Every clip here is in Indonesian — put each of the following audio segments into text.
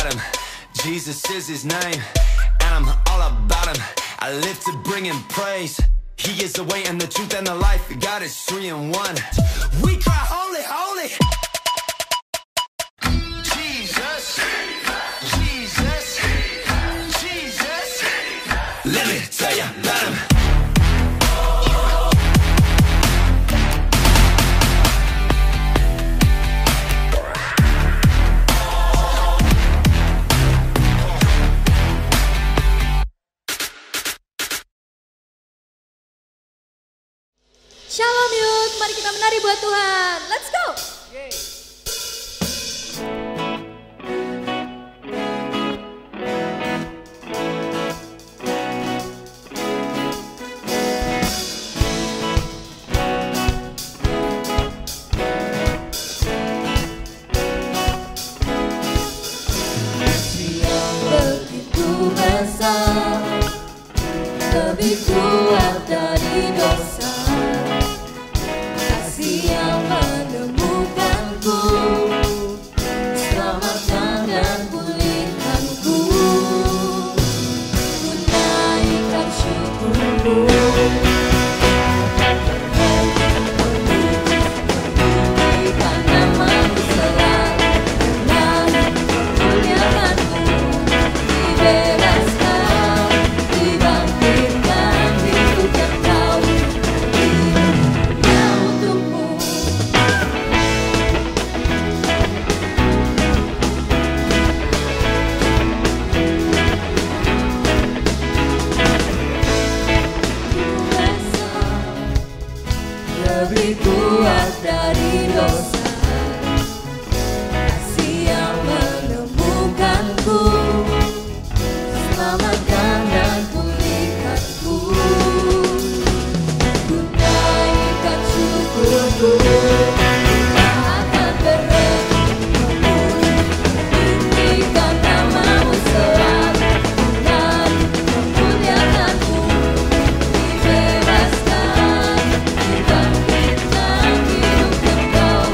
got him. Jesus is his name, and I'm all about him. I live to bring him praise. He is the way and the truth and the life. God is 3 in 1. We cry holy, holy. Jesus, Jesus, Jesus. Let me tell you about him. Shalom Youth, mari kita menari buat Tuhan. Let's go. Begitu besar, lebih kuat dari dosa. Kasih yang menemukanku, selamatkan dan pulihkanku. Ku naikkan syukurku, memulikan namamu selalu, dan memuliakanmu. Dibebaskan, dibangkitkan, hidup yang kau hidupnya untukmu. Lebih kuat dari dosa, kasih yang menemukanku, selamatkan dan pulihkanku. Ku naikkan syukurku, tak akan berhenti memulikan namamu selalu, dan memuliakanmu. Dibebaskan, dibangkitkan, hidup yang kau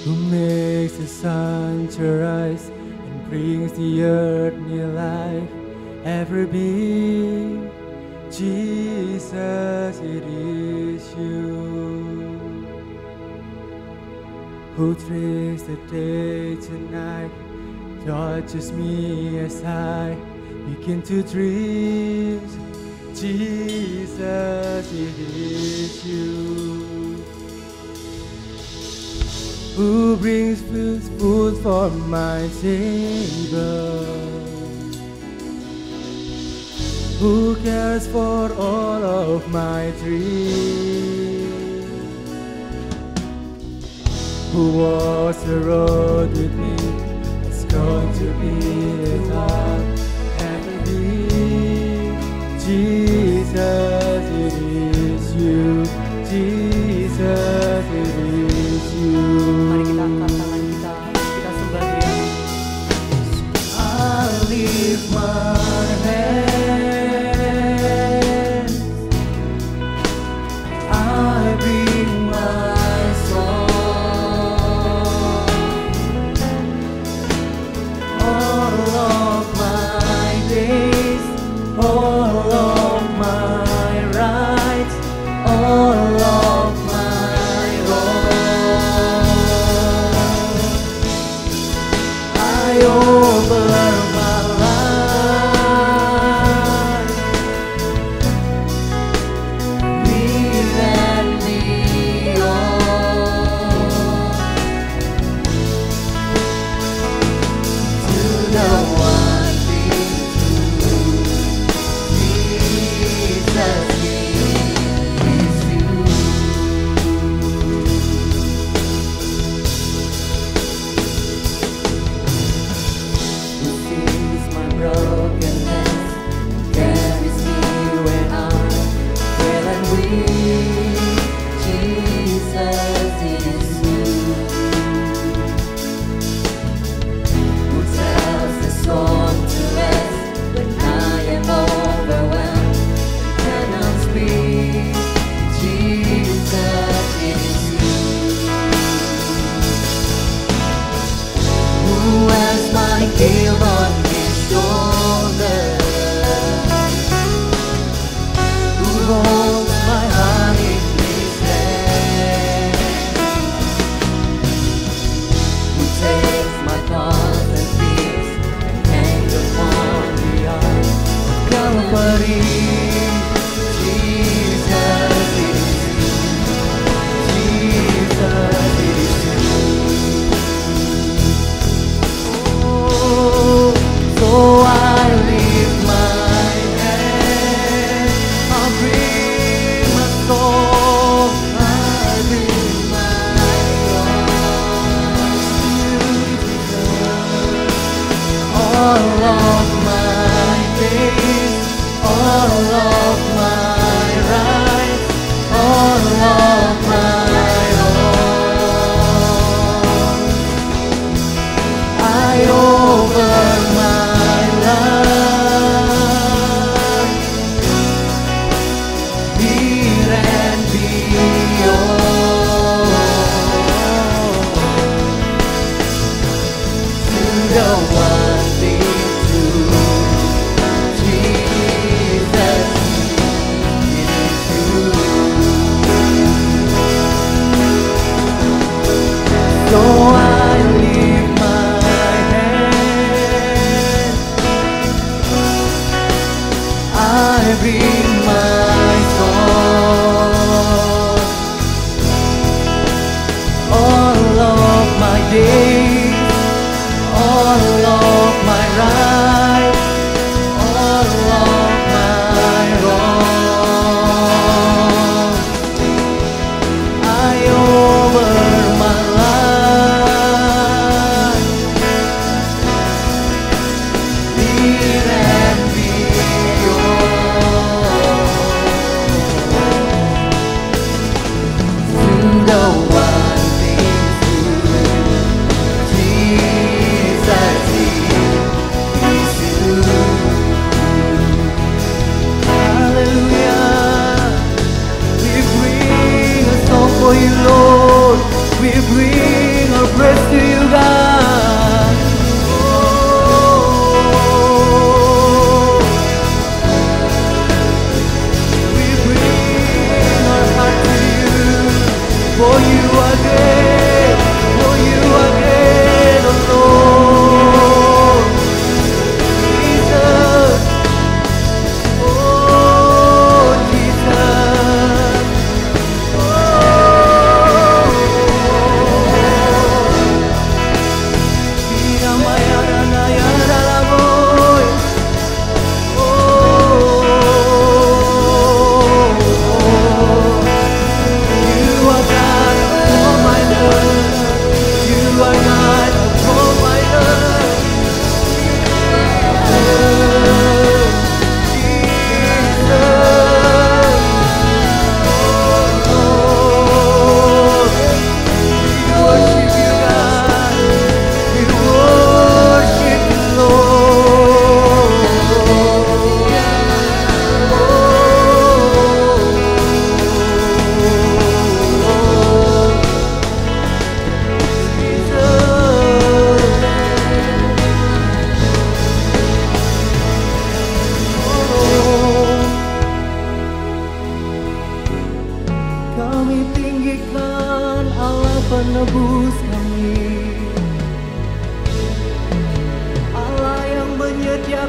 who makes the sun to rise and brings the earth new life. Every being, Jesus, it is you who treats the day to night, touches me as I begin to dream. Jesus, it is you who brings food for my table, who cares for all of my dreams, who walks the road with me. It's going to be the top every Jesus, it is you. Jesus, it is you. Mari kita angkat tangan kita sembah Dia. I lift my hands, I bring my song, all of my days, all of my rights, all of my wrongs. I offer my life, live and beyond, to the one thing true, Jesus, it is you. Who sees my brokenness, carries me when I'm frail and weak. Jesus, it is you who tells the storm to rest when I am overwhelmed and cannot speak. Jesus, it is you who has my guilt on his shoulder, who holds my heart in his hand, who takes my thoughts and fears and hangs upon the arm of Calvary. Jesus, it is you. Jesus, it is you. Oh, so I lift my hand, I bring my soul, I bring my song. All of my days, all of my rights, all of my wrongs. I offer my life, here and beyond, to the one thing true, Jesus,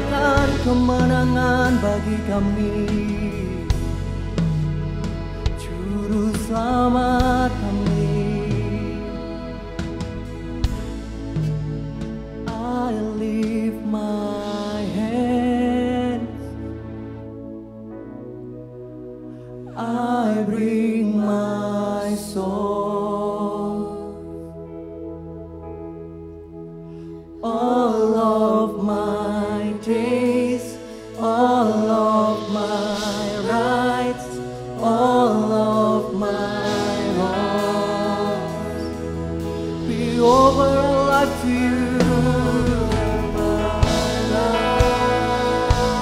berikan kemenangan bagi kami, Juru Selamat kami. I lift my hands, I bring my soul, all of my days, all of my rights, all of my wrongs, we offer our life to you.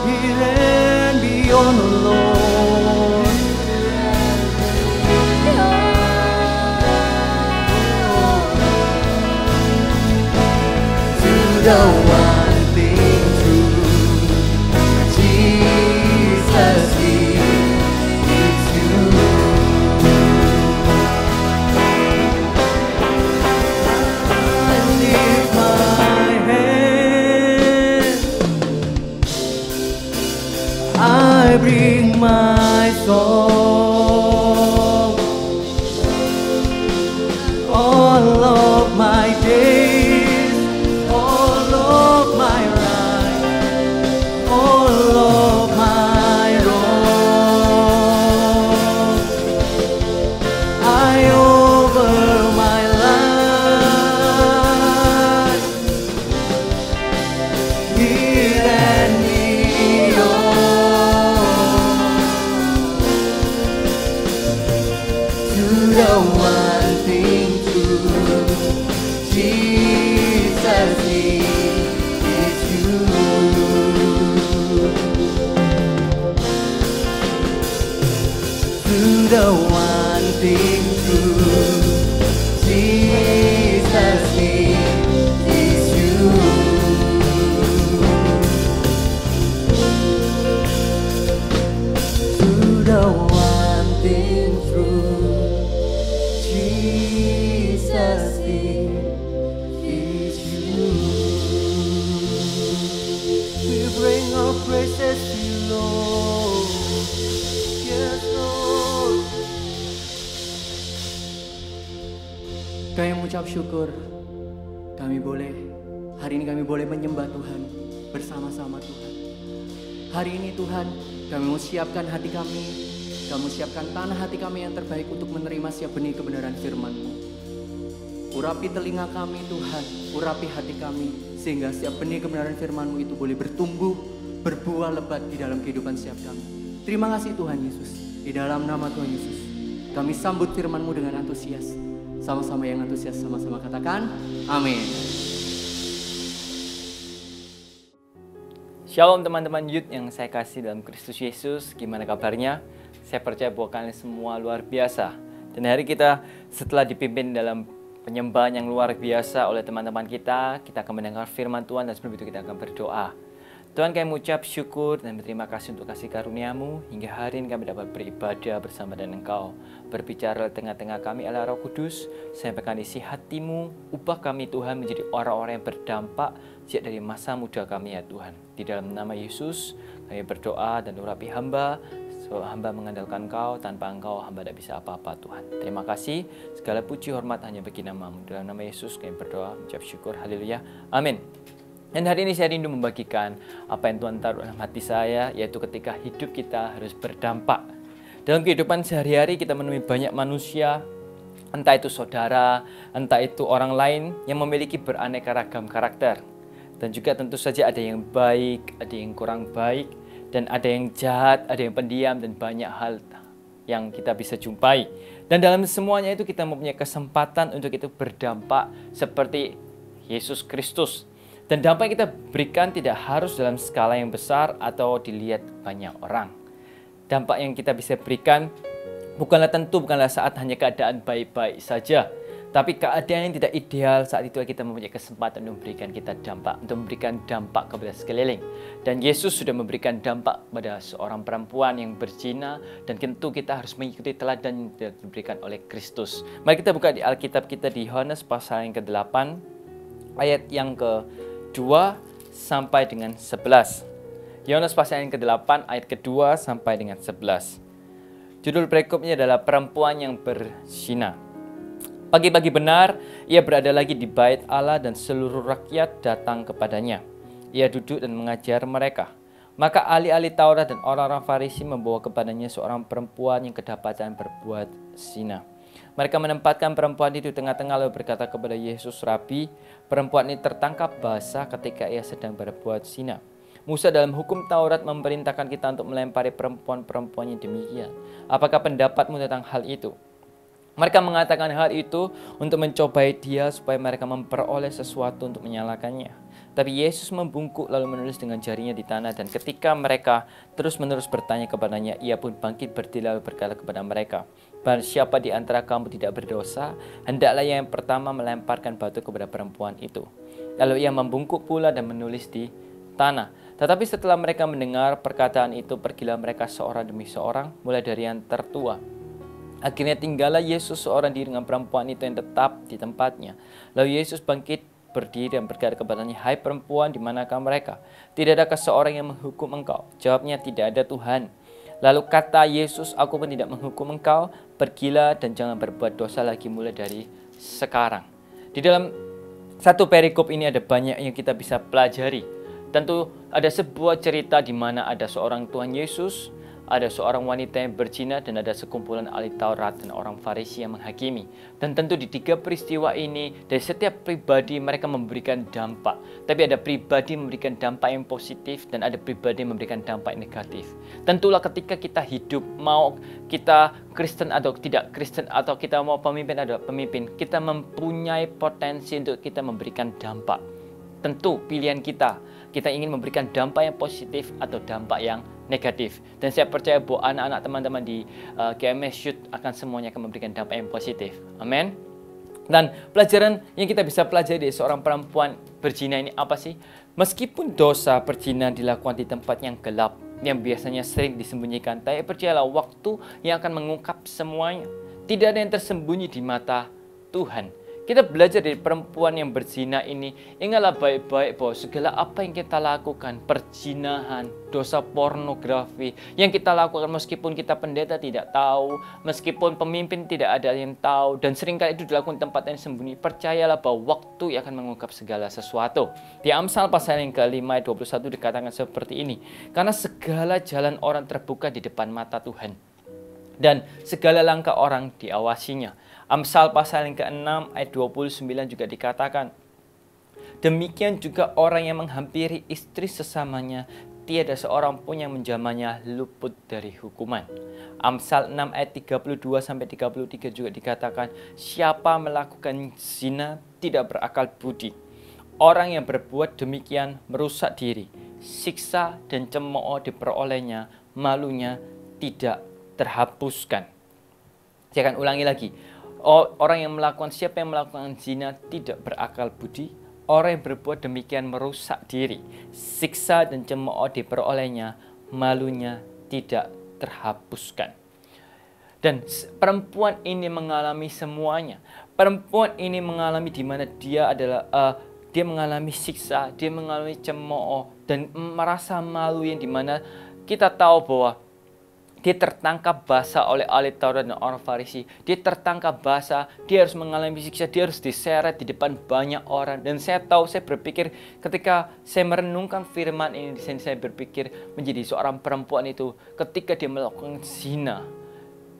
Here and beyond, oh Lord. The one thing true, Jesus is you. I lift my hand, I bring my soul, all of my days, all of my rights, all of my wrongs, I offer my life, here and beyond, to the one thing true, Jesus is you. To the one thing true, Jesus is you. To the one thing true, Jesus is you. We bring our praises to you, Lord. Yes, Lord. Kami mengucap syukur, hari ini kami boleh menyembah Tuhan bersama-sama Tuhan. Hari ini Tuhan, kami mau siapkan hati kami siapkan tanah hati kami yang terbaik untuk menerima siap benih kebenaran firman-Mu. Urapi telinga kami Tuhan, urapi hati kami, sehingga siap benih kebenaran firman-Mu itu boleh bertumbuh, berbuah lebat di dalam kehidupan siap kami. Terima kasih Tuhan Yesus, di dalam nama Tuhan Yesus, kami sambut firman-Mu dengan antusias. Sama-sama yang antusias, sama-sama katakan, amin. Shalom teman-teman youth yang saya kasih dalam Kristus Yesus, gimana kabarnya? Saya percaya bahwa kalian semua luar biasa. Dan hari kita setelah dipimpin dalam penyembahan yang luar biasa oleh teman-teman kita akan mendengar firman Tuhan dan sebelum itu kita akan berdoa. Tuhan, kami mengucap syukur dan berterima kasih untuk kasih karunia-Mu hingga hari ini kami dapat beribadah bersama dengan Engkau. Berbicara di tengah-tengah kami Allah Roh Kudus, sampaikan isi hati-Mu, ubah kami Tuhan menjadi orang-orang yang berdampak sejak dari masa muda kami ya Tuhan. Di dalam nama Yesus kami berdoa dan urapi hamba, sebab hamba mengandalkan Engkau, tanpa Engkau hamba tidak bisa apa-apa Tuhan. Terima kasih, segala puji hormat hanya bagi nama-Mu. Dalam nama Yesus kami berdoa, mengucap syukur, haleluya, amin. Dan hari ini saya rindu membagikan apa yang Tuhan taruh dalam hati saya, yaitu ketika hidup kita harus berdampak. Dalam kehidupan sehari-hari kita menemui banyak manusia, entah itu saudara, entah itu orang lain yang memiliki beraneka ragam karakter. Dan juga tentu saja ada yang baik, ada yang kurang baik, dan ada yang jahat, ada yang pendiam, dan banyak hal yang kita bisa jumpai. Dan dalam semuanya itu kita mempunyai kesempatan untuk itu berdampak seperti Yesus Kristus. Dan dampak yang kita berikan tidak harus dalam skala yang besar atau dilihat banyak orang. Dampak yang kita bisa berikan bukanlah saat hanya keadaan baik-baik saja, tapi keadaan yang tidak ideal. Saat itu kita mempunyai kesempatan untuk memberikan dampak kepada sekeliling. Dan Yesus sudah memberikan dampak pada seorang perempuan yang berzina, dan tentu kita harus mengikuti teladan yang diberikan oleh Kristus. Mari kita buka di Alkitab kita di Yohanes pasal yang ke-8 ayat yang ke-2 sampai dengan 11. Yohanes pasal yang ke-8 ayat ke-2 sampai dengan 11. Judul perikopnya adalah perempuan yang berzina. Pagi-pagi benar, ia berada lagi di bait Allah dan seluruh rakyat datang kepadanya. Ia duduk dan mengajar mereka. Maka ahli-ahli Taurat dan orang-orang Farisi membawa kepadanya seorang perempuan yang kedapatan berbuat zina. Mereka menempatkan perempuan itu di tengah-tengah lalu berkata kepada Yesus, "Rabi, perempuan ini tertangkap basah ketika ia sedang berbuat zina. Musa dalam hukum Taurat memerintahkan kita untuk melempari perempuan-perempuan yang demikian. Apakah pendapatmu tentang hal itu?" Mereka mengatakan hal itu untuk mencobai dia supaya mereka memperoleh sesuatu untuk menyalahkannya. Tapi Yesus membungkuk lalu menulis dengan jarinya di tanah, dan ketika mereka terus-menerus bertanya kepadanya, ia pun bangkit berdiri lalu berkata kepada mereka, "Barang siapa di antara kamu tidak berdosa, hendaklah yang pertama melemparkan batu kepada perempuan itu." Lalu ia membungkuk pula dan menulis di tanah. Tetapi setelah mereka mendengar perkataan itu, pergilah mereka seorang demi seorang, mulai dari yang tertua. Akhirnya tinggallah Yesus seorang diri dengan perempuan itu yang tetap di tempatnya. Lalu Yesus bangkit berdiri dan berkata kepadanya, "Hai perempuan, di manakah mereka? Tidak adakah seorang yang menghukum engkau?" Jawabnya, "Tidak ada, Tuhan." Lalu kata Yesus, "Aku pun tidak menghukum engkau. Pergilah dan jangan berbuat dosa lagi mulai dari sekarang." Di dalam satu perikop ini ada banyak yang kita bisa pelajari. Tentu ada sebuah cerita di mana ada seorang Tuhan Yesus, ada seorang wanita yang berzina, dan ada sekumpulan ahli Taurat dan orang Farisi yang menghakimi. Dan tentu di tiga peristiwa ini, dari setiap pribadi mereka memberikan dampak. Tapi ada pribadi memberikan dampak yang positif dan ada pribadi yang memberikan dampak yang negatif. Tentulah ketika kita hidup, mau kita Kristen atau tidak Kristen, atau kita mau pemimpin atau pemimpin, kita mempunyai potensi untuk kita memberikan dampak. Tentu pilihan kita ingin memberikan dampak yang positif atau dampak yang negatif. Dan saya percaya bahwa anak-anak teman-teman di GMS Youth akan semuanya akan memberikan dampak yang positif. Amin. Dan pelajaran yang kita bisa pelajari dari seorang perempuan berzina ini apa sih? Meskipun dosa berzina dilakukan di tempat yang gelap, yang biasanya sering disembunyikan, tapi percayalah waktu yang akan mengungkap semuanya. Tidak ada yang tersembunyi di mata Tuhan. Kita belajar dari perempuan yang berzina ini. Ingatlah baik-baik bahwa segala apa yang kita lakukan, perzinahan, dosa pornografi, yang kita lakukan meskipun kita pendeta tidak tahu, meskipun pemimpin tidak ada yang tahu, dan seringkali itu dilakukan di tempat yang sembunyi, percayalah bahwa waktu yang akan mengungkap segala sesuatu. Di Amsal pasal yang ke-5 ayat 21 dikatakan seperti ini, "Karena segala jalan orang terbuka di depan mata Tuhan, dan segala langkah orang diawasinya." Amsal pasal yang ke-6 ayat 29 juga dikatakan, "Demikian juga orang yang menghampiri istri sesamanya, tiada seorang pun yang menjamahnya luput dari hukuman." Amsal 6 ayat 32 sampai 33 juga dikatakan, "Siapa melakukan zina tidak berakal budi. Orang yang berbuat demikian merusak diri. Siksa dan cemooh diperolehnya, malunya tidak terhapuskan." Saya akan ulangi lagi. Siapa yang melakukan zina tidak berakal budi. Orang yang berbuat demikian merusak diri. Siksa dan cemooh diperolehnya, malunya tidak terhapuskan. Dan perempuan ini mengalami semuanya. Perempuan ini mengalami di mana dia mengalami siksa, dia mengalami cemooh dan merasa malu, yang dimana kita tahu bahwa dia tertangkap basah oleh ahli Taurat dan orang Farisi. Dia tertangkap basah, dia harus mengalami siksa, dia harus diseret di depan banyak orang. Dan saya berpikir ketika saya merenungkan firman ini, saya berpikir menjadi seorang perempuan itu, ketika dia melakukan zina,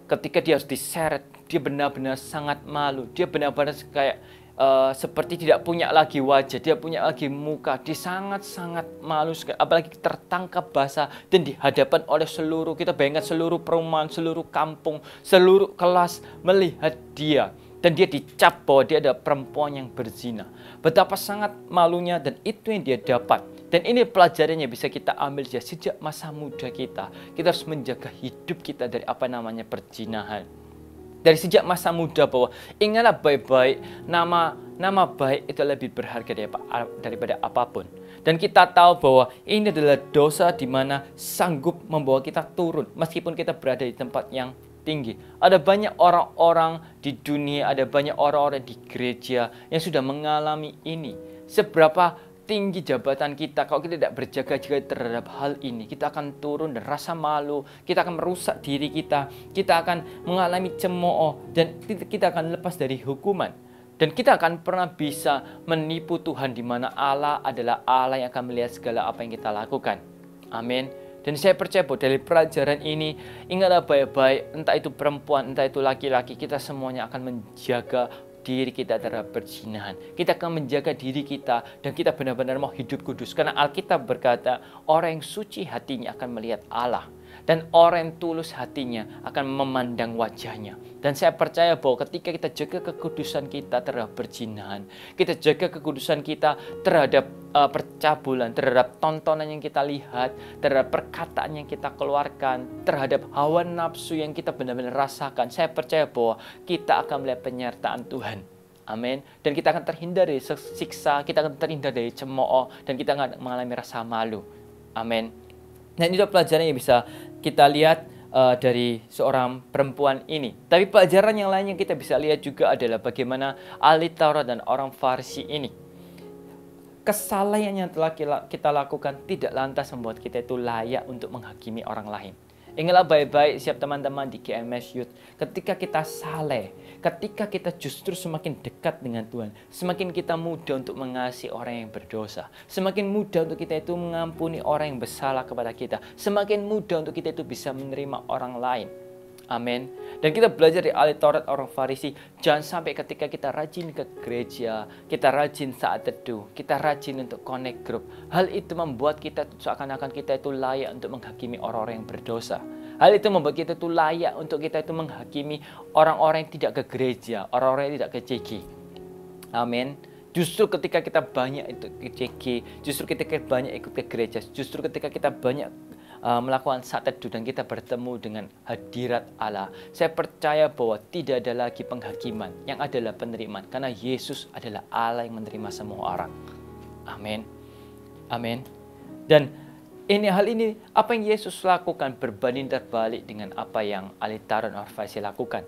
ketika dia harus diseret, dia benar-benar sangat malu. Dia benar-benar kayak seperti tidak punya lagi wajah, dia punya lagi muka, dia sangat-sangat malu sekali, apalagi tertangkap basah dan dihadapan oleh seluruh, kita bayangkan seluruh perumahan, seluruh kampung, seluruh kelas melihat dia, dan dia dicap bahwa dia adalah perempuan yang berzina. Betapa sangat malunya, dan itu yang dia dapat. Dan ini pelajarannya bisa kita ambil sejak masa muda kita. Kita harus menjaga hidup kita dari apa namanya perzinahan. Dari sejak masa muda, bahwa ingatlah baik-baik, nama baik itu lebih berharga daripada apapun. Dan kita tahu bahwa ini adalah dosa di mana sanggup membawa kita turun meskipun kita berada di tempat yang tinggi. Ada banyak orang-orang di dunia, ada banyak orang-orang di gereja yang sudah mengalami ini. Seberapa tinggi jabatan kita, kalau kita tidak berjaga-jaga terhadap hal ini, kita akan turun dan rasa malu, kita akan merusak diri kita akan mengalami cemooh, dan kita akan lepas dari hukuman. Dan kita akan pernah bisa menipu Tuhan, di mana Allah adalah Allah yang akan melihat segala apa yang kita lakukan. Amin. Dan saya percaya bahwa dari pelajaran ini, ingatlah baik-baik, entah itu perempuan, entah itu laki-laki, kita semuanya akan menjaga diri kita terhadap perzinahan. Kita akan menjaga diri kita, dan kita benar-benar mau hidup kudus. Karena Alkitab berkata, orang yang suci hatinya akan melihat Allah, dan orang yang tulus hatinya akan memandang wajahnya. Dan saya percaya bahwa ketika kita jaga kekudusan kita terhadap perzinahan, kita jaga kekudusan kita terhadap percabulan, terhadap tontonan yang kita lihat, terhadap perkataan yang kita keluarkan, terhadap hawa nafsu yang kita benar-benar rasakan, saya percaya bahwa kita akan melihat penyertaan Tuhan. Amin. Dan kita akan terhindar dari siksa, kita akan terhindar dari cemooh, dan kita akan mengalami rasa malu. Amin. Dan itu pelajaran yang bisa kita lihat dari seorang perempuan ini. Tapi pelajaran yang lain yang kita bisa lihat juga adalah bagaimana ahli Taurat dan orang Farisi ini, kesalahan yang telah kita lakukan tidak lantas membuat kita itu layak untuk menghakimi orang lain. Ingatlah baik-baik siap teman-teman di GMS Youth, ketika kita saleh, ketika kita justru semakin dekat dengan Tuhan, semakin kita mudah untuk mengasihi orang yang berdosa, semakin mudah untuk kita itu mengampuni orang yang bersalah kepada kita, semakin mudah untuk kita itu bisa menerima orang lain. Amin. Dan kita belajar di ahli Taurat orang Farisi, jangan sampai ketika kita rajin ke gereja, kita rajin saat teduh, kita rajin untuk connect group, hal itu membuat kita seakan-akan kita itu layak untuk menghakimi orang-orang yang berdosa. Hal itu membuat kita itu layak untuk kita itu menghakimi orang-orang yang tidak ke gereja, orang-orang yang tidak ke CG. Amin. Justru ketika kita banyak itu ke CG, justru ketika kita banyak ikut ke gereja, justru ketika kita banyak melakukan saat teduh dan kita bertemu dengan hadirat Allah, saya percaya bahwa tidak ada lagi penghakiman, yang adalah penerimaan, karena Yesus adalah Allah yang menerima semua orang. Amin. Amin. Dan hal ini apa yang Yesus lakukan berbanding terbalik dengan apa yang ahli Taurat dan orang Farisi lakukan.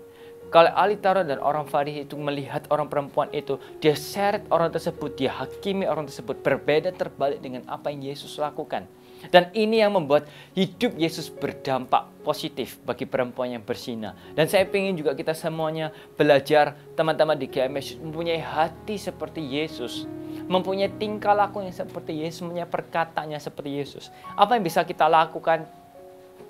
Kalau ahli Taurat dan orang Farisi itu melihat orang perempuan itu, dia seret orang tersebut, dia hakimi orang tersebut, berbeda terbalik dengan apa yang Yesus lakukan. Dan ini yang membuat hidup Yesus berdampak positif bagi perempuan yang berzina. Dan saya ingin juga kita semuanya belajar, teman-teman di GMS, mempunyai hati seperti Yesus, mempunyai tingkah laku yang seperti Yesus, mempunyai perkataannya seperti Yesus. Apa yang bisa kita lakukan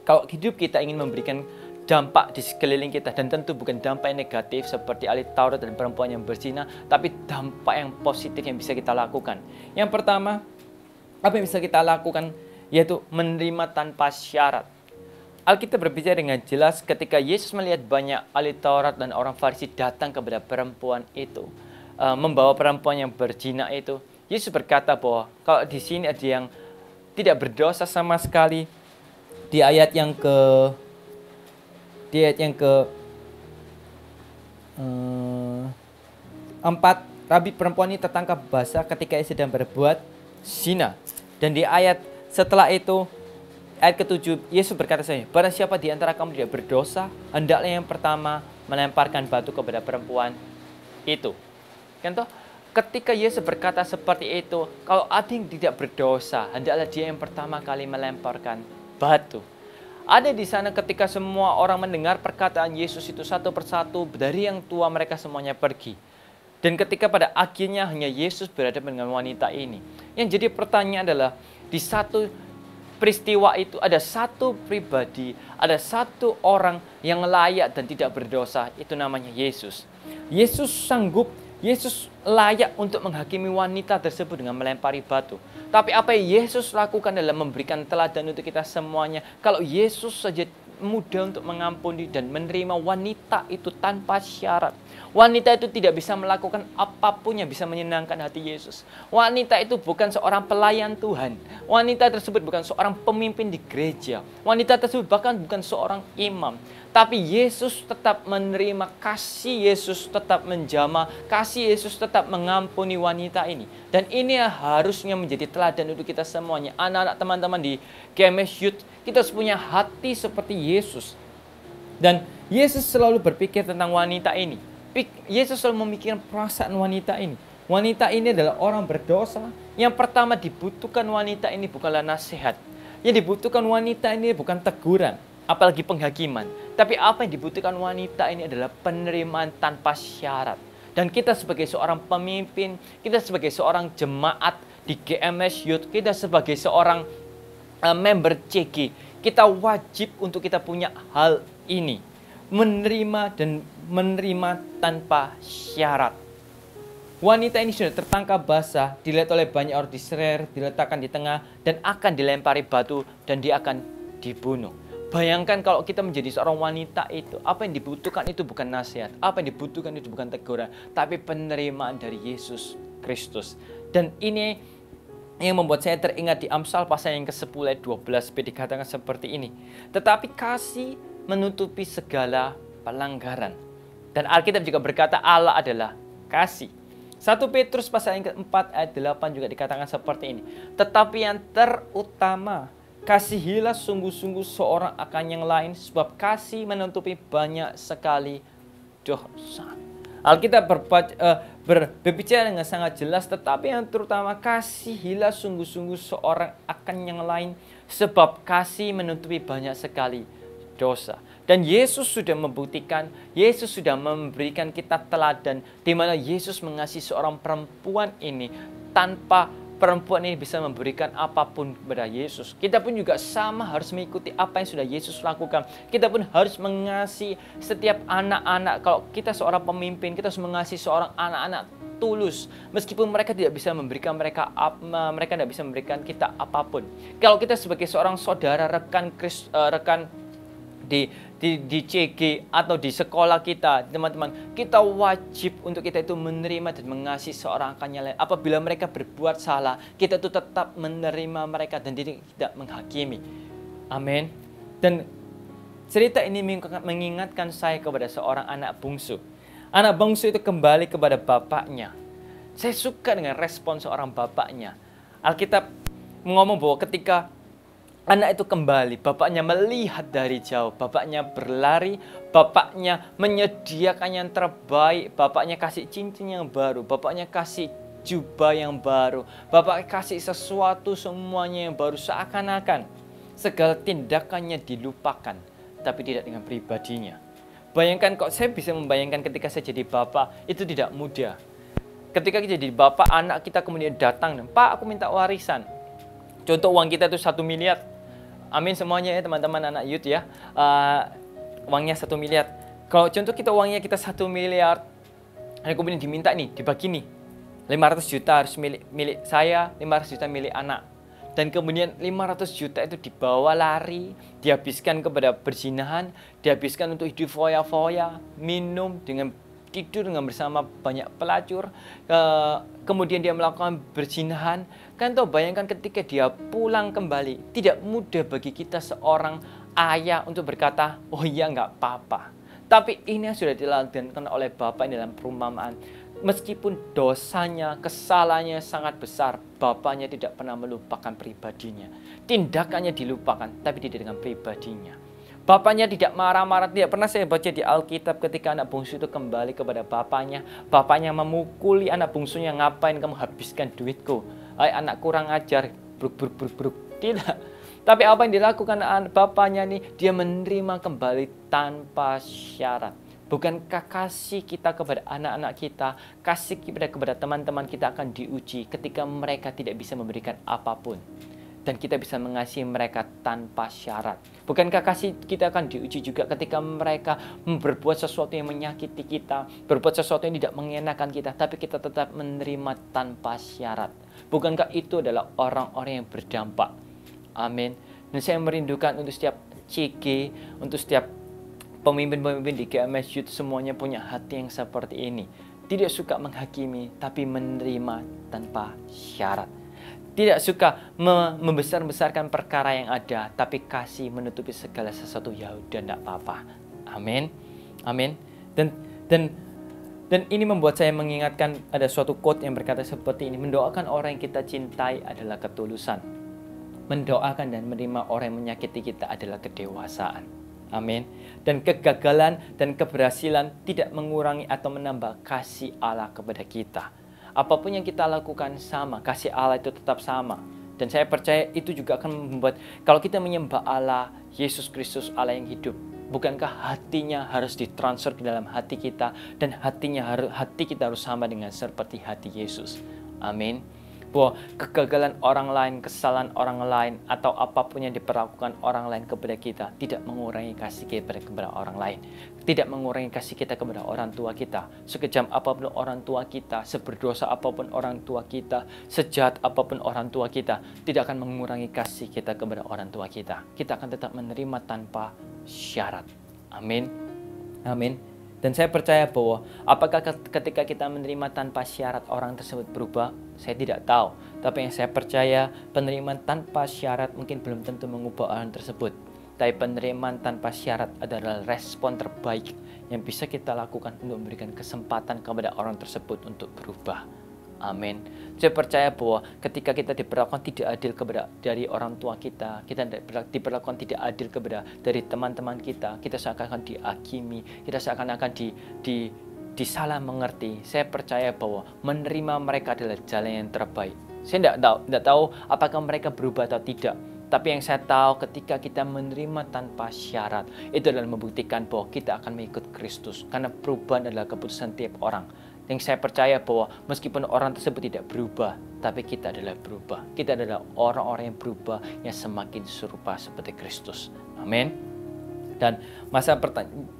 kalau hidup kita ingin memberikan dampak di sekeliling kita, dan tentu bukan dampak yang negatif seperti ahli Taurat dan perempuan yang berzina, tapi dampak yang positif yang bisa kita lakukan. Yang pertama, apa yang bisa kita lakukan, yaitu menerima tanpa syarat. Alkitab berbicara dengan jelas ketika Yesus melihat banyak ahli Taurat dan orang Farisi datang kepada perempuan itu, membawa perempuan yang berzina itu. Yesus berkata bahwa kalau di sini ada yang tidak berdosa sama sekali, di ayat yang ke 4, Rabi perempuan ini tertangkap basah ketika ia sedang berbuat zina. Dan di ayat setelah itu, ayat ke-7, Yesus berkata saja, barang siapa di antara kamu tidak berdosa, hendaklah yang pertama melemparkan batu kepada perempuan itu. Kan toh? Ketika Yesus berkata seperti itu, kalau ada yang tidak berdosa, hendaklah dia yang pertama kali melemparkan batu. Ada di sana ketika semua orang mendengar perkataan Yesus itu satu persatu, dari yang tua mereka semuanya pergi. Dan ketika pada akhirnya hanya Yesus berhadapan dengan wanita ini. Yang jadi pertanyaan adalah, di satu peristiwa itu ada satu pribadi, ada satu orang yang layak dan tidak berdosa, itu namanya Yesus. Yesus sanggup, Yesus layak untuk menghakimi wanita tersebut dengan melempari batu. Tapi apa yang Yesus lakukan adalah memberikan teladan untuk kita semuanya. Kalau Yesus saja mudah untuk mengampuni dan menerima wanita itu tanpa syarat. Wanita itu tidak bisa melakukan apapun yang bisa menyenangkan hati Yesus. Wanita itu bukan seorang pelayan Tuhan. Wanita tersebut bukan seorang pemimpin di gereja. Wanita tersebut bahkan bukan seorang imam. Tapi Yesus tetap menerima, kasih Yesus tetap menjamah, kasih Yesus tetap mengampuni wanita ini. Dan ini harusnya menjadi teladan untuk kita semuanya. Anak-anak teman-teman di GMS Youth, kita harus punya hati seperti Yesus. Dan Yesus selalu berpikir tentang wanita ini. Yesus selalu memikirkan perasaan wanita ini. Wanita ini adalah orang berdosa. Yang pertama dibutuhkan wanita ini bukanlah nasihat. Yang dibutuhkan wanita ini bukan teguran, apalagi penghakiman. Tapi apa yang dibutuhkan wanita ini adalah penerimaan tanpa syarat. Dan kita sebagai seorang pemimpin, kita sebagai seorang jemaat di GMS Youth, kita sebagai seorang member CG, kita wajib untuk kita punya hal ini. Menerima dan menerima tanpa syarat. Wanita ini sudah tertangkap basah, dilihat oleh banyak orang, diserer, diletakkan di tengah, dan akan dilempari batu, dan dia akan dibunuh. Bayangkan kalau kita menjadi seorang wanita itu, apa yang dibutuhkan itu bukan nasihat, apa yang dibutuhkan itu bukan teguran, tapi penerimaan dari Yesus Kristus. Dan ini yang membuat saya teringat di Amsal pasal yang ke-10 ayat 12b dikatakan seperti ini. Tetapi kasih menutupi segala pelanggaran. Dan Alkitab juga berkata Allah adalah kasih. 1 Petrus pasal yang ke-4 ayat 8 juga dikatakan seperti ini. Tetapi yang terutama, kasihilah sungguh-sungguh seorang akan yang lain, sebab kasih menutupi banyak sekali dosa. Alkitab berbicara dengan sangat jelas, tetapi yang terutama kasihilah sungguh-sungguh seorang akan yang lain, sebab kasih menutupi banyak sekali dosa. Dan Yesus sudah membuktikan, Yesus sudah memberikan kita teladan di mana Yesus mengasihi seorang perempuan ini tanpa perempuan ini bisa memberikan apapun kepada Yesus. Kita pun juga sama harus mengikuti apa yang sudah Yesus lakukan. Kita pun harus mengasihi setiap anak-anak. Kalau kita seorang pemimpin, kita harus mengasihi seorang anak-anak tulus. Meskipun mereka tidak bisa memberikan mereka tidak bisa memberikan kita apapun. Kalau kita sebagai seorang saudara, rekan di CG atau di sekolah kita, teman-teman, kita wajib untuk kita itu menerima dan mengasihi seorang akan yang lain. Apabila mereka berbuat salah, kita itu tetap menerima mereka dan tidak menghakimi. Amin. Dan cerita ini mengingatkan saya kepada seorang anak bungsu. Anak bungsu itu kembali kepada bapaknya. Saya suka dengan respon seorang bapaknya. Alkitab ngomong bahwa ketika anak itu kembali, bapaknya melihat dari jauh, bapaknya berlari, bapaknya menyediakan yang terbaik, bapaknya kasih cincin yang baru, bapaknya kasih jubah yang baru, bapaknya kasih sesuatu semuanya yang baru, seakan-akan segala tindakannya dilupakan, tapi tidak dengan pribadinya. Bayangkan, kok saya bisa membayangkan ketika saya jadi bapak, itu tidak mudah. Ketika kita jadi bapak, anak kita kemudian datang, Pak, aku minta warisan. Contoh uang kita itu 1 miliar. Amin semuanya ya teman-teman anak youth ya. Uangnya 1 miliar. Kalau contoh kita uangnya kita 1 miliar, dan kemudian diminta nih, dibagi nih. 500 juta harus milik saya, 500 juta milik anak. Dan kemudian 500 juta itu dibawa lari, dihabiskan kepada berzinahan, dihabiskan untuk hidup foya-foya, minum, dengan tidur dengan bersama banyak pelacur, kemudian dia melakukan berzinahan. Kan tahu, bayangkan ketika dia pulang kembali, tidak mudah bagi kita seorang ayah untuk berkata, oh iya nggak apa-apa. Tapi ini sudah dilakukan oleh Bapak dalam perumpamaan. Meskipun dosanya, kesalahannya sangat besar, bapaknya tidak pernah melupakan pribadinya. Tindakannya dilupakan, tapi tidak dengan pribadinya. Bapaknya tidak marah-marah, tidak pernah saya baca di Alkitab ketika anak bungsu itu kembali kepada bapaknya. Bapaknya memukuli anak bungsunya, ngapain kamu habiskan duitku? Hai anak kurang ajar, bruk. Tidak. Tapi apa yang dilakukan bapaknya nih, dia menerima kembali tanpa syarat. Bukankah kasih kita kepada anak-anak kita, kasih kita kepada teman-teman kita akan diuji ketika mereka tidak bisa memberikan apapun. Dan kita bisa mengasihi mereka tanpa syarat. Bukankah kasih kita akan diuji juga ketika mereka berbuat sesuatu yang menyakiti kita, berbuat sesuatu yang tidak mengenakan kita, tapi kita tetap menerima tanpa syarat. Bukankah itu adalah orang-orang yang berdampak? Amin. Dan saya merindukan untuk setiap CG, untuk setiap pemimpin-pemimpin di GMS Youth, semuanya punya hati yang seperti ini. Tidak suka menghakimi, tapi menerima tanpa syarat. Tidak suka membesar-besarkan perkara yang ada, tapi kasih menutupi segala sesuatu, ya udah enggak apa-apa. Amin. Amin. Dan ini membuat saya mengingatkan ada suatu quote yang berkata seperti ini, mendoakan orang yang kita cintai adalah ketulusan. Mendoakan dan menerima orang yang menyakiti kita adalah kedewasaan. Amin. Dan kegagalan dan keberhasilan tidak mengurangi atau menambah kasih Allah kepada kita. Apapun yang kita lakukan sama, kasih Allah itu tetap sama. Dan saya percaya itu juga akan membuat, kalau kita menyembah Allah, Yesus Kristus, Allah yang hidup, bukankah hatinya harus ditransfer ke dalam hati kita, dan hati kita harus sama dengan seperti hati Yesus. Amin. Bahwa kegagalan orang lain, kesalahan orang lain, atau apapun yang diperlakukan orang lain kepada kita tidak mengurangi kasih kita kepada orang lain, tidak mengurangi kasih kita kepada orang tua kita. Sekejam apapun orang tua kita, seberdosa apapun orang tua kita, sejahat apapun orang tua kita, tidak akan mengurangi kasih kita kepada orang tua kita. Kita akan tetap menerima tanpa syarat. Amin. Amin. Dan saya percaya bahwa apakah ketika kita menerima tanpa syarat orang tersebut berubah? Saya tidak tahu. Tapi yang saya percaya, penerimaan tanpa syarat mungkin belum tentu mengubah orang tersebut. Tapi penerimaan tanpa syarat adalah respon terbaik yang bisa kita lakukan untuk memberikan kesempatan kepada orang tersebut untuk berubah. Amin. Saya percaya bahwa ketika kita diperlakukan tidak adil dari orang tua kita diperlakukan tidak adil dari teman-teman kita seakan-akan dihakimi, kita seakan-akan disalah mengerti. Saya percaya bahwa menerima mereka adalah jalan yang terbaik. Saya tidak tahu apakah mereka berubah atau tidak. Tapi yang saya tahu, ketika kita menerima tanpa syarat, itu adalah membuktikan bahwa kita akan mengikut Kristus. Karena perubahan adalah keputusan tiap orang. Yang saya percaya bahwa meskipun orang tersebut tidak berubah, tapi kita adalah berubah. Kita adalah orang-orang yang berubah, yang semakin serupa seperti Kristus. Amin. Dan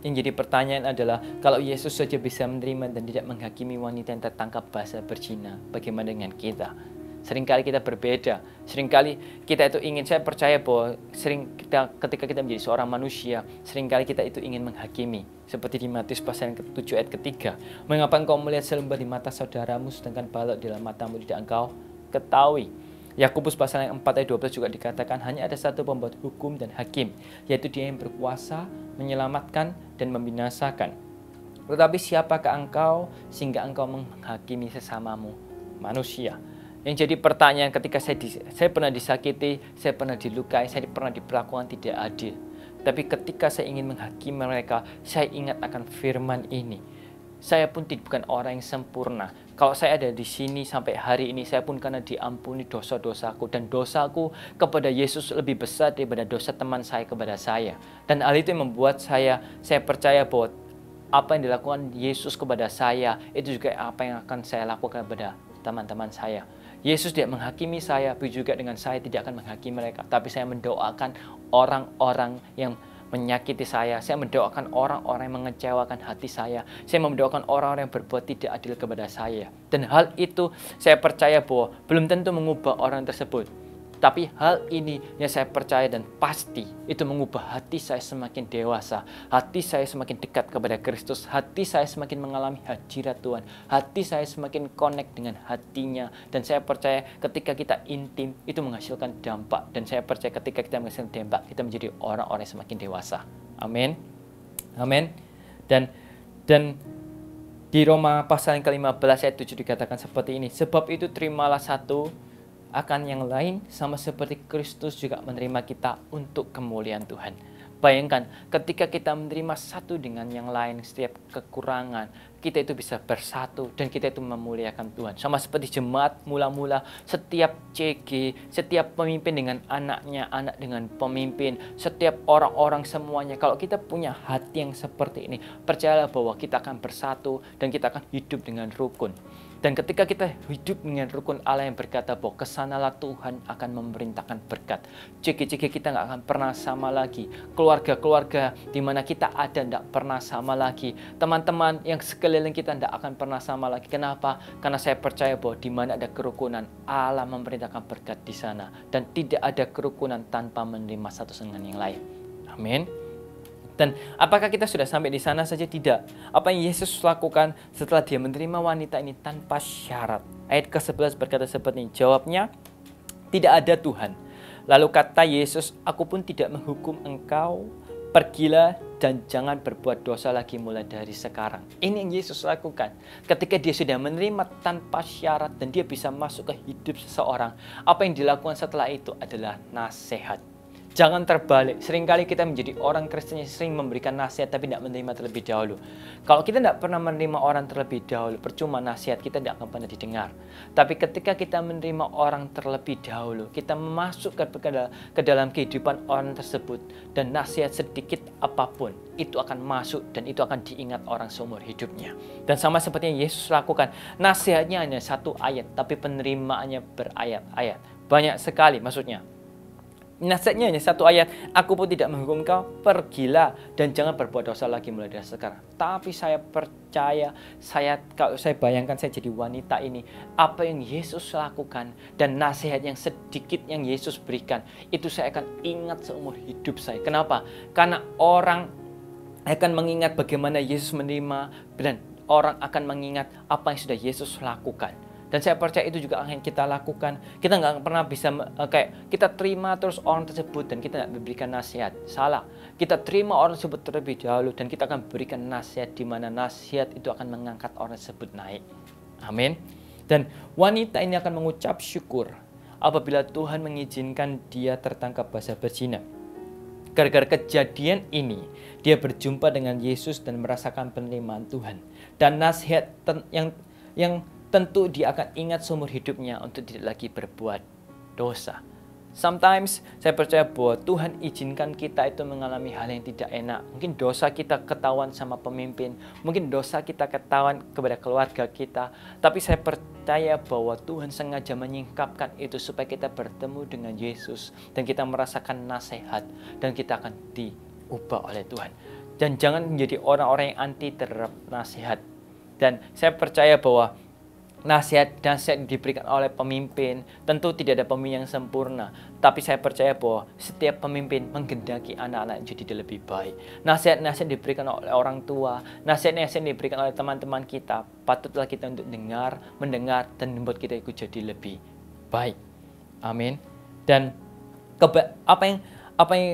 yang jadi pertanyaan adalah, kalau Yesus saja bisa menerima dan tidak menghakimi wanita yang tertangkap basah berzina, bagaimana dengan kita? Seringkali kita berbeda. Seringkali kita itu ingin, saya percaya bahwa ketika kita menjadi seorang manusia, seringkali kita itu ingin menghakimi. Seperti di Matius pasal yang ke-7 ayat ke-3. Mengapa engkau melihat selembar di mata saudaramu, sedangkan balok di dalam matamu tidak engkau ketahui? Yakobus pasal yang 4 ayat 12 juga dikatakan, hanya ada satu pembuat hukum dan hakim, yaitu Dia yang berkuasa menyelamatkan dan membinasakan. Tetapi siapakah engkau sehingga engkau menghakimi sesamamu manusia? Yang jadi pertanyaan, ketika saya pernah disakiti, saya pernah dilukai, saya pernah diperlakukan tidak adil. Tapi ketika saya ingin menghakimi mereka, saya ingat akan firman ini. Saya pun bukan orang yang sempurna. Kalau saya ada di sini sampai hari ini, saya pun karena diampuni dosa-dosaku. Dan dosaku kepada Yesus lebih besar daripada dosa teman saya kepada saya. Dan hal itu yang membuat saya percaya bahwa apa yang dilakukan Yesus kepada saya, itu juga apa yang akan saya lakukan kepada teman-teman saya. Yesus tidak menghakimi saya, tapi juga dengan saya tidak akan menghakimi mereka. Tapi saya mendoakan orang-orang yang menyakiti saya mendoakan orang-orang yang mengecewakan hati saya mendoakan orang-orang yang berbuat tidak adil kepada saya. Dan hal itu saya percaya bahwa belum tentu mengubah orang tersebut. Tapi hal ini yang saya percaya dan pasti itu mengubah hati saya semakin dewasa. Hati saya semakin dekat kepada Kristus. Hati saya semakin mengalami hadirat Tuhan. Hati saya semakin connect dengan hatinya. Dan saya percaya ketika kita intim itu menghasilkan dampak. Dan saya percaya ketika kita menghasilkan dampak, kita menjadi orang-orang yang semakin dewasa. Amin. Amin. Dan di Roma pasal yang ke-15 ayat 7 dikatakan seperti ini. Sebab itu terimalah satu akan yang lain, sama seperti Kristus juga menerima kita untuk kemuliaan Tuhan. Bayangkan, ketika kita menerima satu dengan yang lain, setiap kekurangan, kita itu bisa bersatu dan kita itu memuliakan Tuhan. Sama seperti jemaat mula-mula, setiap CG, setiap pemimpin dengan anaknya, anak dengan pemimpin, setiap orang-orang semuanya. Kalau kita punya hati yang seperti ini, percayalah bahwa kita akan bersatu dan kita akan hidup dengan rukun. Dan ketika kita hidup dengan rukun, Allah yang berkata bahwa kesanalah Tuhan akan memerintahkan berkat. Ciki-ciki kita nggak akan pernah sama lagi. Keluarga-keluarga di mana kita ada nggak pernah sama lagi. Teman-teman yang sekeliling kita nggak akan pernah sama lagi. Kenapa? Karena saya percaya bahwa di mana ada kerukunan, Allah memerintahkan berkat di sana. Dan tidak ada kerukunan tanpa menerima satu dengan yang lain. Amin. Dan apakah kita sudah sampai di sana saja? Tidak. Apa yang Yesus lakukan setelah dia menerima wanita ini tanpa syarat? Ayat ke-11 berkata seperti ini. Jawabnya, tidak ada Tuhan. Lalu kata Yesus, aku pun tidak menghukum engkau. Pergilah dan jangan berbuat dosa lagi mulai dari sekarang. Ini yang Yesus lakukan. Ketika dia sudah menerima tanpa syarat dan dia bisa masuk ke hidup seseorang. Apa yang dilakukan setelah itu adalah nasihat. Jangan terbalik. Seringkali kita menjadi orang Kristen yang sering memberikan nasihat tapi tidak menerima terlebih dahulu. Kalau kita tidak pernah menerima orang terlebih dahulu, percuma nasihat kita tidak akan pernah didengar. Tapi ketika kita menerima orang terlebih dahulu, kita memasukkan ke dalam kehidupan orang tersebut, dan nasihat sedikit apapun itu akan masuk dan itu akan diingat orang seumur hidupnya. Dan sama seperti yang Yesus lakukan, nasihatnya hanya satu ayat tapi penerimaannya berayat-ayat. Banyak sekali maksudnya. Nasihatnya hanya satu ayat, aku pun tidak menghukum kau, pergilah dan jangan berbuat dosa lagi mulai dari sekarang. Tapi saya percaya, kalau saya bayangkan saya jadi wanita ini, apa yang Yesus lakukan dan nasihat yang sedikit yang Yesus berikan, itu saya akan ingat seumur hidup saya. Kenapa? Karena orang akan mengingat bagaimana Yesus menerima, dan orang akan mengingat apa yang sudah Yesus lakukan. Dan saya percaya itu juga akan kita lakukan. Kita nggak pernah bisa kayak kita terima terus orang tersebut dan kita nggak memberikan nasihat. Salah. Kita terima orang tersebut terlebih dahulu dan kita akan berikan nasihat, di mana nasihat itu akan mengangkat orang tersebut naik. Amin. Dan wanita ini akan mengucap syukur apabila Tuhan mengizinkan dia tertangkap basah berzina. Gara-gara kejadian ini, dia berjumpa dengan Yesus dan merasakan penerimaan Tuhan. Dan nasihat yang tentu dia akan ingat seumur hidupnya untuk tidak lagi berbuat dosa. Sometimes saya percaya bahwa Tuhan izinkan kita itu mengalami hal yang tidak enak. Mungkin dosa kita ketahuan sama pemimpin, mungkin dosa kita ketahuan kepada keluarga kita. Tapi saya percaya bahwa Tuhan sengaja menyingkapkan itu supaya kita bertemu dengan Yesus dan kita merasakan nasihat dan kita akan diubah oleh Tuhan. Dan jangan menjadi orang-orang yang anti terhadap nasihat. Dan saya percaya bahwa nasihat diberikan oleh pemimpin. Tentu tidak ada pemimpin yang sempurna, tapi saya percaya bahwa setiap pemimpin menggendaki anak-anak jadi lebih baik. Nasihat-nasihat diberikan oleh orang tua, nasihat-nasihat diberikan oleh teman-teman kita, patutlah kita untuk mendengar dan membuat kita ikut jadi lebih baik. Amin. Dan apa yang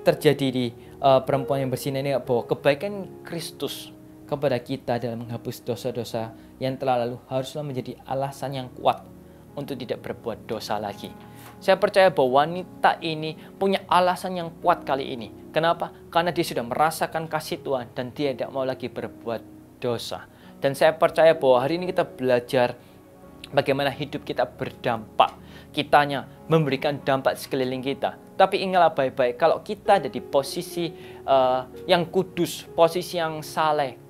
terjadi di perempuan yang berzina ini, bahwa kebaikan Kristus kepada kita dalam menghapus dosa-dosa yang telah lalu haruslah menjadi alasan yang kuat untuk tidak berbuat dosa lagi. Saya percaya bahwa wanita ini punya alasan yang kuat kali ini. Kenapa? Karena dia sudah merasakan kasih Tuhan dan dia tidak mau lagi berbuat dosa. Dan saya percaya bahwa hari ini kita belajar bagaimana hidup kita berdampak. Kitanya memberikan dampak sekeliling kita. Tapi ingatlah baik-baik, kalau kita ada di posisi yang kudus, posisi yang saleh,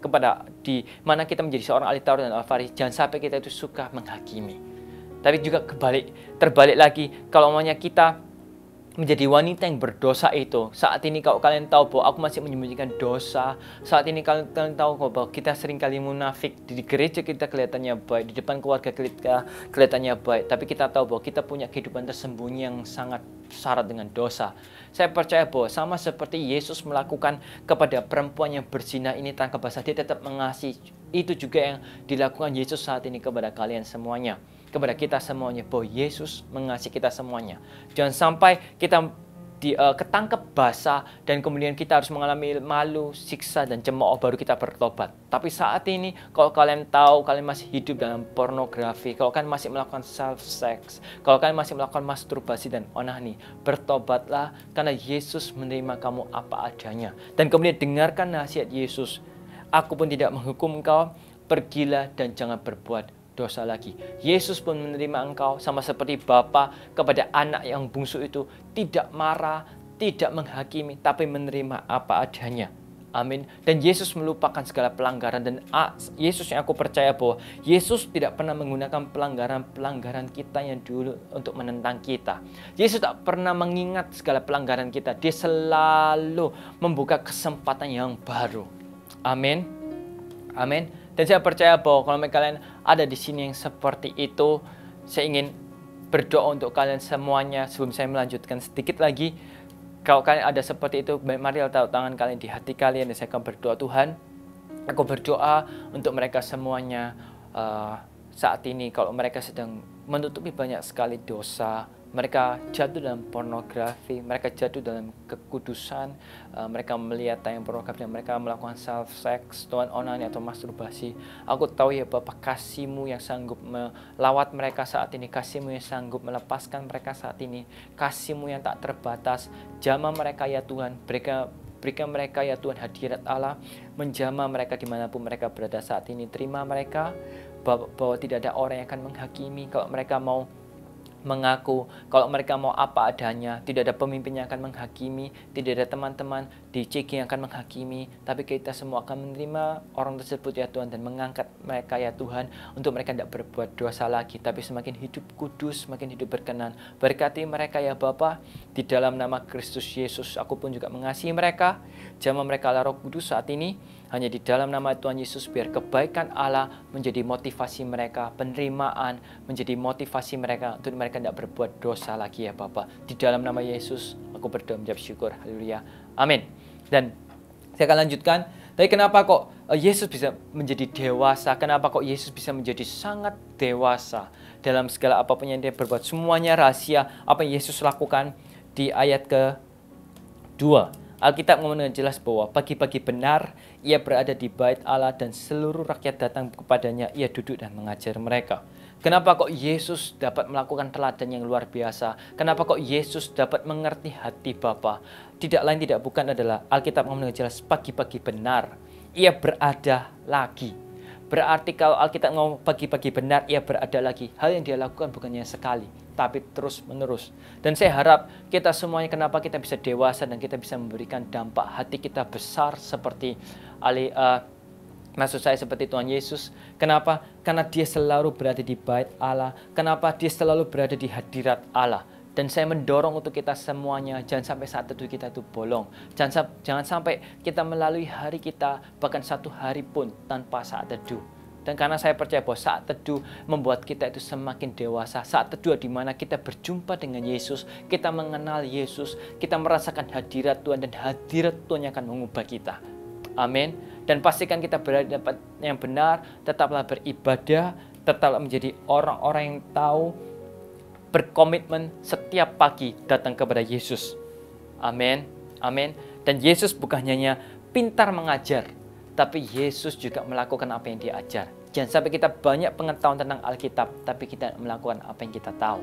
di mana kita menjadi seorang ahli Taurat dan al-Farisi, jangan sampai kita itu suka menghakimi. Tapi juga terbalik lagi, kalau maunya kita menjadi wanita yang berdosa itu. Saat ini kalau kalian tahu bahwa aku masih menyembunyikan dosa, saat ini kalian tahu bahwa kita seringkali munafik, di gereja kita kelihatannya baik, di depan keluarga kita kelihatannya baik, tapi kita tahu bahwa kita punya kehidupan tersembunyi yang sangat syarat dengan dosa. Saya percaya bahwa sama seperti Yesus melakukan kepada perempuan yang berzina ini tangkap basah, dia tetap mengasihi. Itu juga yang dilakukan Yesus saat ini kepada kalian semuanya, kepada kita semuanya, bahwa Yesus mengasihi kita semuanya. Jangan sampai kita ketangkep basah dan kemudian kita harus mengalami malu, siksa dan cemooh baru kita bertobat. Tapi saat ini kalau kalian tahu kalian masih hidup dalam pornografi, kalau kalian masih melakukan self sex, kalau kalian masih melakukan masturbasi dan onani, bertobatlah karena Yesus menerima kamu apa adanya. Dan kemudian dengarkan nasihat Yesus, aku pun tidak menghukum engkau, pergilah dan jangan berbuat dosa lagi. Yesus pun menerima engkau sama seperti Bapa kepada anak yang bungsu itu, tidak marah, tidak menghakimi, tapi menerima apa adanya. Amin. Dan Yesus melupakan segala pelanggaran, dan Yesus yang aku percaya bahwa Yesus tidak pernah menggunakan pelanggaran kita yang dulu untuk menentang kita. Yesus tak pernah mengingat segala pelanggaran kita. Dia selalu membuka kesempatan yang baru. Amin. Amin. Dan saya percaya bahwa kalau kalian ada di sini yang seperti itu, saya ingin berdoa untuk kalian semuanya. Sebelum saya melanjutkan sedikit lagi, kalau kalian ada seperti itu, mari taruh tangan kalian di hati kalian dan saya akan berdoa. Tuhan, aku berdoa untuk mereka semuanya saat ini, kalau mereka sedang menutupi banyak sekali dosa, Mereka jatuh dalam pornografi, mereka jatuh dalam kekudusan, mereka melihat tayang pornografi, dan mereka melakukan self-sex, Tuhan, onani atau masturbasi. Aku tahu ya Bapa, kasih-Mu yang sanggup melawat mereka saat ini, kasih-Mu yang sanggup melepaskan mereka saat ini, kasih-Mu yang tak terbatas, jamah mereka ya Tuhan, berikan mereka ya Tuhan hadirat Allah, menjamah mereka dimanapun mereka berada saat ini. Terima mereka bahwa tidak ada orang yang akan menghakimi. Kalau mereka mau mengaku, kalau mereka mau apa adanya, tidak ada pemimpin yang akan menghakimi, tidak ada teman-teman di CG yang akan menghakimi, tapi kita semua akan menerima orang tersebut ya Tuhan, dan mengangkat mereka ya Tuhan, untuk mereka tidak berbuat dosa lagi, tapi semakin hidup kudus, semakin hidup berkenan. Berkati mereka ya Bapa, di dalam nama Kristus Yesus. Aku pun juga mengasihi mereka, jamah mereka Roh Kudus saat ini, hanya di dalam nama Tuhan Yesus, biar kebaikan Allah menjadi motivasi mereka, penerimaan menjadi motivasi mereka, untuk mereka tidak berbuat dosa lagi ya Bapa. Di dalam nama Yesus, aku berdoa menjawab syukur. Haleluya. Amin. Dan saya akan lanjutkan. Tapi kenapa kok Yesus bisa menjadi dewasa? Kenapa kok Yesus bisa menjadi sangat dewasa dalam segala apapun yang dia berbuat? Semuanya rahasia apa yang Yesus lakukan di ayat ke-2. Alkitab ngomong dengan jelas bahwa pagi-pagi benar ia berada di bait Allah dan seluruh rakyat datang kepadanya, ia duduk dan mengajar mereka. Kenapa kok Yesus dapat melakukan teladan yang luar biasa? Kenapa kok Yesus dapat mengerti hati Bapa? Tidak lain tidak bukan adalah Alkitab ngomong dengan jelas pagi-pagi benar ia berada lagi. Berarti kalau Alkitab ngomong pagi-pagi benar ia berada lagi, hal yang dia lakukan bukannya sekali, tapi terus menerus. Dan saya harap kita semuanya, kenapa kita bisa dewasa dan kita bisa memberikan dampak hati kita besar seperti maksud saya seperti Tuhan Yesus. Kenapa? Karena dia selalu berada di bait Allah. Kenapa? Dia selalu berada di hadirat Allah. Dan saya mendorong untuk kita semuanya, jangan sampai saat teduh kita itu bolong. Jangan sampai kita melalui hari kita, bahkan satu hari pun tanpa saat teduh. Dan karena saya percaya bahwa saat teduh membuat kita itu semakin dewasa. Saat teduh di mana kita berjumpa dengan Yesus, kita mengenal Yesus, kita merasakan hadirat Tuhan, dan hadirat Tuhan yang akan mengubah kita. Amin. Dan pastikan kita berada di tempat yang benar, tetaplah beribadah, tetaplah menjadi orang-orang yang tahu, berkomitmen setiap pagi datang kepada Yesus. Amin. Amin. Dan Yesus bukan hanya pintar mengajar, tapi Yesus juga melakukan apa yang dia ajar. Jangan sampai kita banyak pengetahuan tentang Alkitab, tapi kita melakukan apa yang kita tahu.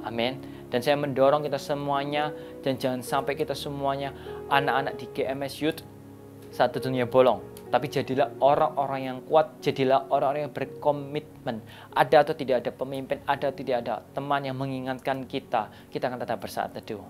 Amin. Dan saya mendorong kita semuanya, dan jangan sampai kita semuanya anak-anak di GMS Youth satu dunia bolong. Tapi jadilah orang-orang yang kuat, jadilah orang-orang yang berkomitmen. Ada atau tidak ada pemimpin, ada atau tidak ada teman yang mengingatkan kita, kita akan tetap bersaat teduh.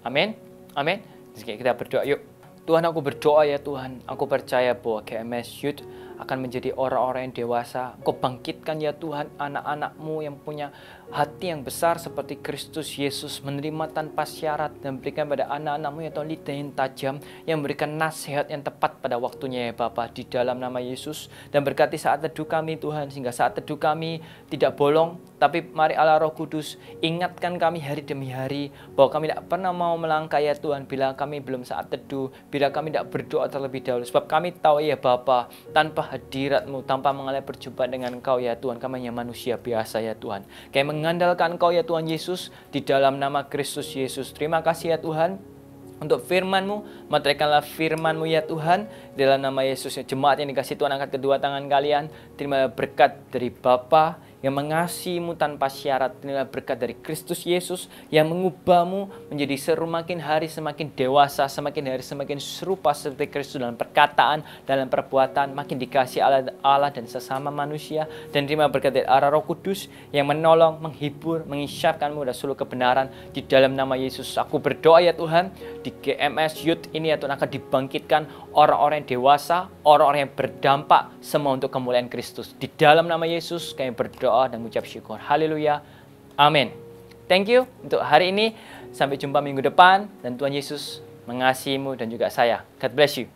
Amin. Amin. Jadi kita berdoa yuk. Tuhan, aku berdoa ya Tuhan, aku percaya bahwa GMS Youth akan menjadi orang-orang yang dewasa. Kau bangkitkan ya Tuhan anak-anak-Mu yang punya hati yang besar seperti Kristus Yesus, menerima tanpa syarat, dan berikan pada anak-anak-Mu ya Tuhan lidah yang tajam, yang memberikan nasihat yang tepat pada waktunya ya Bapa, di dalam nama Yesus. Dan berkati saat teduh kami Tuhan, sehingga saat teduh kami tidak bolong, tapi mari Allah Roh Kudus ingatkan kami hari demi hari bahwa kami tidak pernah mau melangkah ya Tuhan bila kami belum saat teduh, bila kami tidak berdoa terlebih dahulu. Sebab kami tahu ya Bapa, tanpa hadirat-Mu, tanpa mengalami perjumpaan dengan Engkau ya Tuhan, kami hanya manusia biasa ya Tuhan. Kami mengandalkan Engkau ya Tuhan Yesus, di dalam nama Kristus Yesus. Terima kasih ya Tuhan untuk firman-Mu, meteraikanlah firman-Mu ya Tuhan, dalam nama Yesus. Jemaat yang dikasih Tuhan, angkat kedua tangan kalian, terima berkat dari Bapa yang mengasihi-Mu tanpa syarat. Inilah berkat dari Kristus Yesus yang mengubah-Mu menjadi semakin hari semakin dewasa, semakin hari semakin serupa seperti Kristus dalam perkataan, dalam perbuatan, makin dikasihi Allah dan sesama manusia. Dan terima berkat dari arah Roh Kudus yang menolong, menghibur, mengisyapkan-Mu dan seluruh kebenaran. Di dalam nama Yesus aku berdoa ya Tuhan, di GMS Youth ini ya Tuhan akan dibangkitkan orang-orang yang dewasa, orang-orang yang berdampak, semua untuk kemuliaan Kristus. Di dalam nama Yesus kami berdoa dan mengucap syukur. Haleluya. Amin. Thank you untuk hari ini. Sampai jumpa minggu depan. Dan Tuhan Yesus mengasihi-Mu dan juga saya. God bless you.